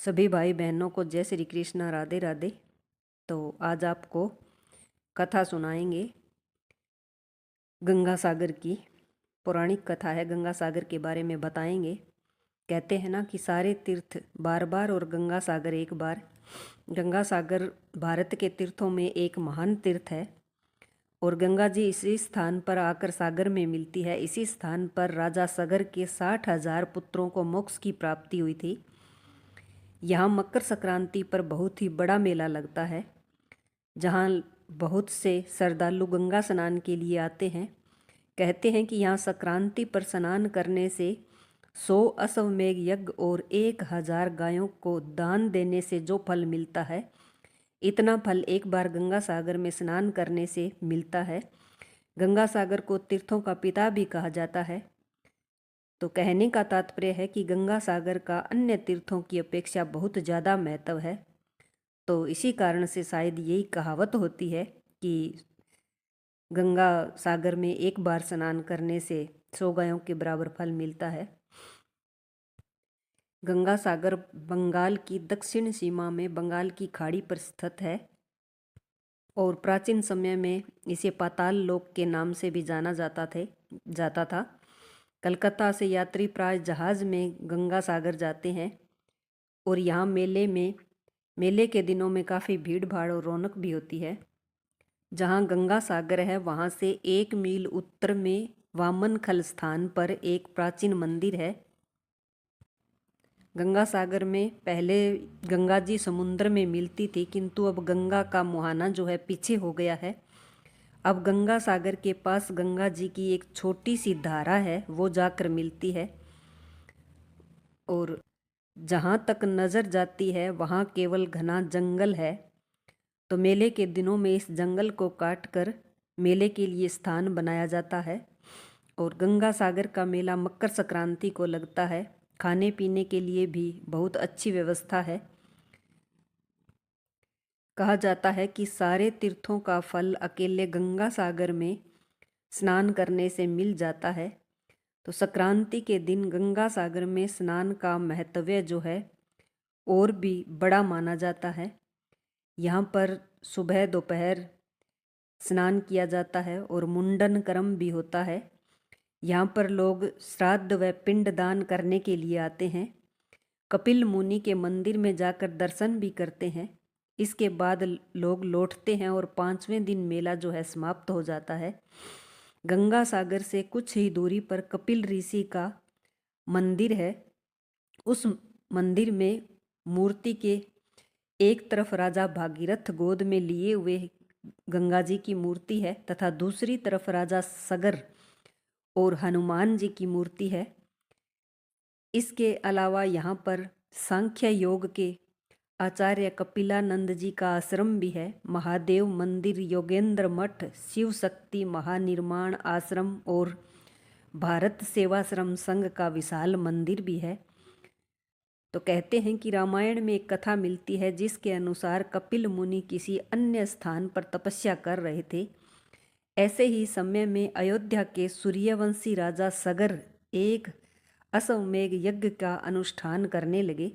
सभी भाई बहनों को जय श्री कृष्ण, राधे राधे। तो आज आपको कथा सुनाएंगे गंगा सागर की। पौराणिक कथा है, गंगा सागर के बारे में बताएंगे। कहते हैं ना कि सारे तीर्थ बार बार और गंगा सागर एक बार। गंगा सागर भारत के तीर्थों में एक महान तीर्थ है और गंगा जी इसी स्थान पर आकर सागर में मिलती है। इसी स्थान पर राजा सगर के 60,000 पुत्रों को मोक्ष की प्राप्ति हुई थी। यहाँ मकर संक्रांति पर बहुत ही बड़ा मेला लगता है, जहाँ बहुत से श्रद्धालु गंगा स्नान के लिए आते हैं। कहते हैं कि यहाँ संक्रांति पर स्नान करने से 100 अश्वमेध यज्ञ और 1000 गायों को दान देने से जो फल मिलता है, इतना फल एक बार गंगा सागर में स्नान करने से मिलता है। गंगा सागर को तीर्थों का पिता भी कहा जाता है। तो कहने का तात्पर्य है कि गंगा सागर का अन्य तीर्थों की अपेक्षा बहुत ज़्यादा महत्व है। तो इसी कारण से शायद यही कहावत होती है कि गंगा सागर में एक बार स्नान करने से 100 गायों के बराबर फल मिलता है। गंगा सागर बंगाल की दक्षिण सीमा में बंगाल की खाड़ी पर स्थित है और प्राचीन समय में इसे पाताल लोक के नाम से भी जाना जाता था। कलकत्ता से यात्री प्राय जहाज़ में गंगा सागर जाते हैं और यहाँ मेले के दिनों में काफ़ी भीड़ भाड़ और रौनक भी होती है। जहाँ गंगा सागर है वहाँ से 1 मील उत्तर में वामन खल स्थान पर एक प्राचीन मंदिर है। गंगा सागर में पहले गंगा जी समुद्र में मिलती थी, किंतु अब गंगा का मुहाना जो है पीछे हो गया है। अब गंगा सागर के पास गंगा जी की एक छोटी सी धारा है, वो जाकर मिलती है और जहाँ तक नज़र जाती है वहाँ केवल घना जंगल है। तो मेले के दिनों में इस जंगल को काट कर मेले के लिए स्थान बनाया जाता है और गंगा सागर का मेला मकर संक्रांति को लगता है। खाने पीने के लिए भी बहुत अच्छी व्यवस्था है। कहा जाता है कि सारे तीर्थों का फल अकेले गंगा सागर में स्नान करने से मिल जाता है। तो संक्रांति के दिन गंगा सागर में स्नान का महत्व जो है और भी बड़ा माना जाता है। यहाँ पर सुबह दोपहर स्नान किया जाता है और मुंडन कर्म भी होता है। यहाँ पर लोग श्राद्ध व पिंडदान करने के लिए आते हैं। कपिल मुनि के मंदिर में जाकर दर्शन भी करते हैं। इसके बाद लोग लौटते हैं और 5वें दिन मेला जो है समाप्त हो जाता है। गंगा सागर से कुछ ही दूरी पर कपिल ऋषि का मंदिर है। उस मंदिर में मूर्ति के एक तरफ राजा भागीरथ गोद में लिए हुए गंगा जी की मूर्ति है तथा दूसरी तरफ राजा सगर और हनुमान जी की मूर्ति है। इसके अलावा यहाँ पर सांख्य योग के आचार्य कपिलानंद जी का आश्रम भी है। महादेव मंदिर, योगेंद्र मठ, शिव शक्ति महानिर्माण आश्रम और भारत सेवाश्रम संघ का विशाल मंदिर भी है। तो कहते हैं कि रामायण में एक कथा मिलती है जिसके अनुसार कपिल मुनि किसी अन्य स्थान पर तपस्या कर रहे थे। ऐसे ही समय में अयोध्या के सूर्यवंशी राजा सगर एक अश्वमेध यज्ञ का अनुष्ठान करने लगे।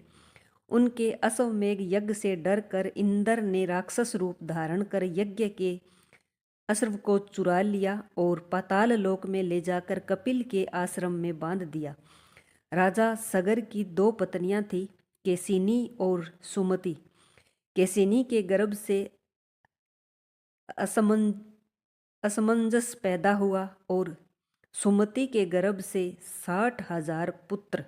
उनके अश्वमेध यज्ञ से डरकर इंद्र ने राक्षस रूप धारण कर यज्ञ के अश्व को चुरा लिया और पाताल लोक में ले जाकर कपिल के आश्रम में बांध दिया। राजा सगर की 2 पत्नियां थीं, केसिनी और सुमति। केसिनी के गर्भ से असमंजस पैदा हुआ और सुमति के गर्भ से 60,000 पुत्र।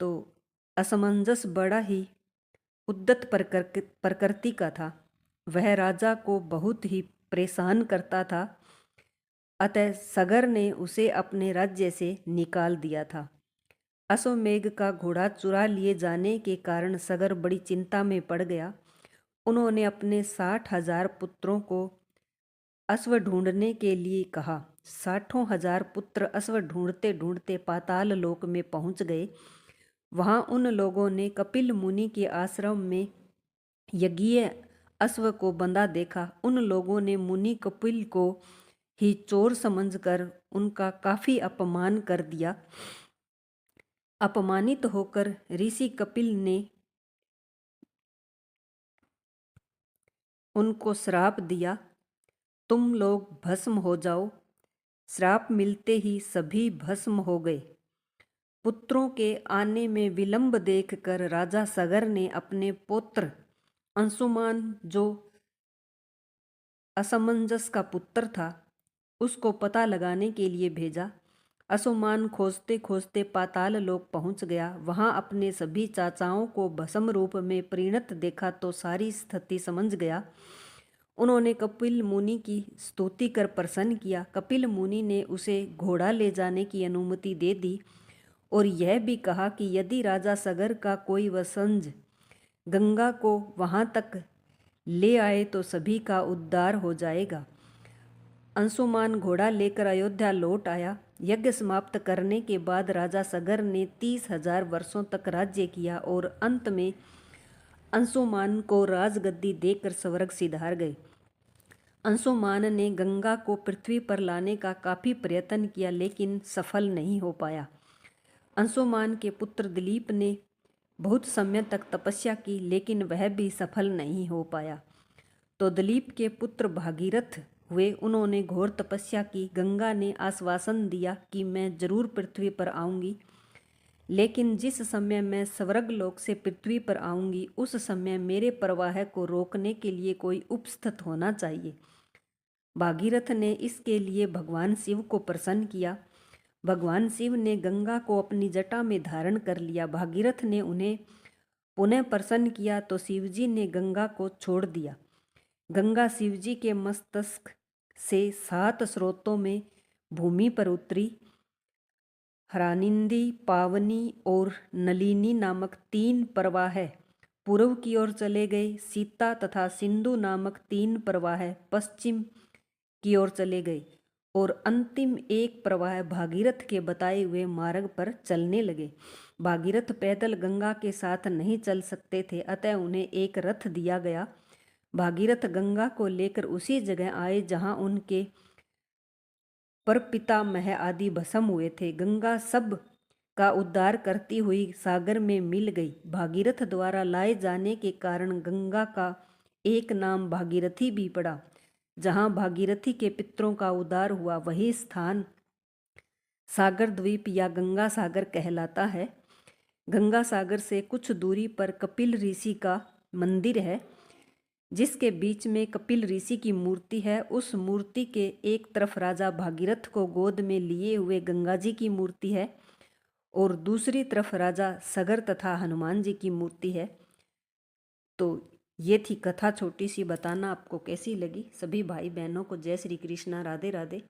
तो असमंजस बड़ा ही उद्दत प्रकृति का था। वह राजा को बहुत ही परेशान करता था, अतः सगर ने उसे अपने राज्य से निकाल दिया था। अश्वमेध का घोड़ा चुरा लिए जाने के कारण सगर बड़ी चिंता में पड़ गया। उन्होंने अपने 60,000 पुत्रों को अश्व ढूंढने के लिए कहा। 60,000 पुत्र अश्व ढूंढते ढूंढते पाताल लोक में पहुंच गए। वहां उन लोगों ने कपिल मुनि के आश्रम में यज्ञीय अश्व को बंधा देखा। उन लोगों ने मुनि कपिल को ही चोर समझकर उनका काफी अपमान कर दिया। अपमानित होकर ऋषि कपिल ने उनको श्राप दिया, तुम लोग भस्म हो जाओ। श्राप मिलते ही सभी भस्म हो गए। पुत्रों के आने में विलंब देखकर राजा सगर ने अपने पुत्र अंशुमान, जो असमंजस का पुत्र था, उसको पता लगाने के लिए भेजा। असुमान खोजते खोजते पाताल लोक पहुंच गया। वहां अपने सभी चाचाओं को भस्म रूप में परिणत देखा तो सारी स्थिति समझ गया। उन्होंने कपिल मुनि की स्तुति कर प्रसन्न किया। कपिल मुनि ने उसे घोड़ा ले जाने की अनुमति दे दी और यह भी कहा कि यदि राजा सगर का कोई वंशज गंगा को वहां तक ले आए तो सभी का उद्धार हो जाएगा। अंशुमान घोड़ा लेकर अयोध्या लौट आया। यज्ञ समाप्त करने के बाद राजा सगर ने 30,000 वर्षों तक राज्य किया और अंत में अंशुमान को राजगद्दी देकर स्वर्ग सिधार गए। अंशुमान ने गंगा को पृथ्वी पर लाने का काफी प्रयत्न किया लेकिन सफल नहीं हो पाया। अंशुमान के पुत्र दिलीप ने बहुत समय तक तपस्या की लेकिन वह भी सफल नहीं हो पाया। तो दिलीप के पुत्र भागीरथ हुए। उन्होंने घोर तपस्या की। गंगा ने आश्वासन दिया कि मैं जरूर पृथ्वी पर आऊंगी, लेकिन जिस समय मैं स्वर्गलोक से पृथ्वी पर आऊंगी उस समय मेरे प्रवाह को रोकने के लिए कोई उपस्थित होना चाहिए। भागीरथ ने इसके लिए भगवान शिव को प्रसन्न किया। भगवान शिव ने गंगा को अपनी जटा में धारण कर लिया। भागीरथ ने उन्हें पुनः प्रसन्न किया तो शिवजी ने गंगा को छोड़ दिया। गंगा शिवजी के मस्तक से 7 स्रोतों में भूमि पर उतरी। हरानिंदी, पावनी और नलिनी नामक 3 प्रवाह पूर्व की ओर चले गए। सीता तथा सिंधु नामक 3 प्रवाह पश्चिम की ओर चले गए और अंतिम एक प्रवाह भागीरथ के बताए हुए मार्ग पर चलने लगे। भागीरथ पैदल गंगा के साथ नहीं चल सकते थे, अतः उन्हें एक रथ दिया गया। भागीरथ गंगा को लेकर उसी जगह आए जहां उनके परपितामह आदि भस्म हुए थे। गंगा सब का उद्धार करती हुई सागर में मिल गई। भागीरथ द्वारा लाए जाने के कारण गंगा का एक नाम भागीरथी भी पड़ा। जहां भागीरथी के पितरों का उद्धार हुआ वही स्थान सागर द्वीप या गंगा सागर कहलाता है। गंगा सागर से कुछ दूरी पर कपिल ऋषि का मंदिर है, जिसके बीच में कपिल ऋषि की मूर्ति है। उस मूर्ति के एक तरफ राजा भागीरथ को गोद में लिए हुए गंगा जी की मूर्ति है और दूसरी तरफ राजा सगर तथा हनुमान जी की मूर्ति है। तो ये थी कथा छोटी सी। बताना आपको कैसी लगी। सभी भाई बहनों को जय श्री कृष्णा, राधे राधे।